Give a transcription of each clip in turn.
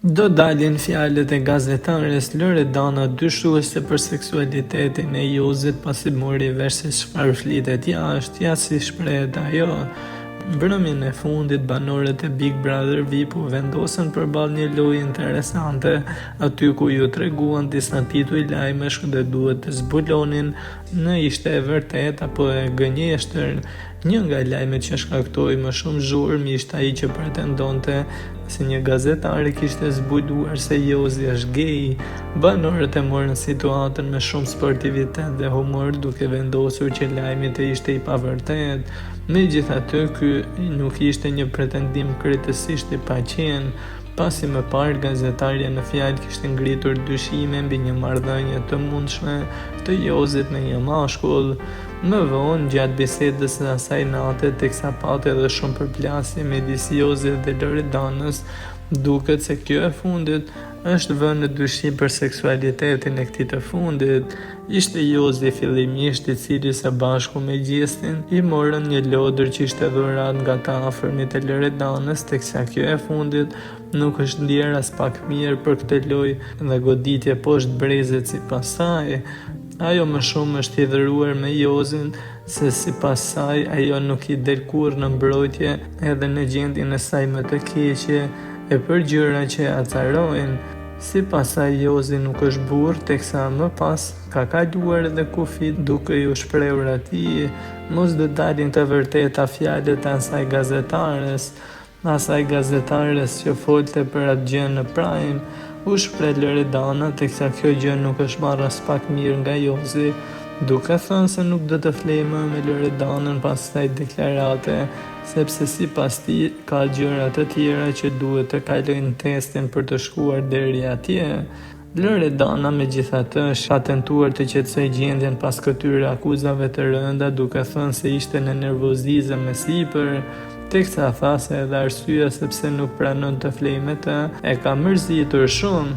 Do dalin fjalët e gazetares Loredana dyshuese për seksualitetin e Jozit pasi mori vesh se çfarë flitet jashtë, ja si shprehet ajo. Mbrëmjen e fundit, banorët e Big Brother VIP u vendosën përballë një lojë interesante, aty ku ju treguan disa tituj lajmesh dhe duhet të zbulonin në ishte e vërtet apo e gënjeshtër. Një nga lajmet që shkaktoi më shumë zhurmë ishte ai që pretendonte se një gazetare kishte zbuluar se Jozi është gay. Banorët e morën situatën me shumë sportivitet dhe humor, duke vendosur që lajmi të ishte i pavërtet. Megjithatë, ky nuk ishte një pretendim krejtësisht i paqen, pasi më parë gazetarja në fjalë kishte ngritur dyshime mbi një marrëdhënie të mundshme të Jozit me një mashkull. Më vonë, gjatë bisedës së asaj nate, teksa pati edhe shumë përplasje midis Jozit dhe Loredanës, duket se kjo e fundit është vënë në dyshim për seksualitetin e këtij të fundit. Ishte Jozi fillimisht i cili së bashku me Gjestin i morën një lodër që ishte dhuratë nga të afërmit e Loredanës, teksa kjo e fundit nuk është ndier as pak mirë për këtë lojë dhe goditje poshtë brezit sipas saj. Ajo më shumë është i dhëruar me Jozin, se sipas saj ajo nuk i del kurrë në mbrojtje edhe në gjendjen e saj më të keqe e për gjëra që acarojnë. Sipas saj Jozi nuk është burr, teksa më pas ka kaluar edhe kufit duke ju shprehur atij mos do dalin të vërteta fjalët e asaj gazetares që folte për atë gjë në Prime. U shpreh Loredana, teksa kjo gjë nuk është marrë as pak mirë nga Jozi, duke thënë se nuk do të flejë më me Loredanën pas kësaj deklarate, sepse sipas tij ka gjëra të tjera që duhet të kalojnë testin për të shkuar deri atje. Loredana megjithatë ka tentuar të qetësojë gjendjen pas këtyre akuzave të rënda, duke thënë se ishte në nervozizëm me sipër, teksa tha se edhe arsyeja sepse nuk pranon të flejë me të e ka mërzitur shumë,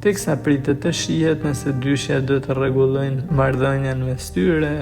teksa pritet të shihet nëse dyshja do të rregullojnë marrëdhënien mes tyre.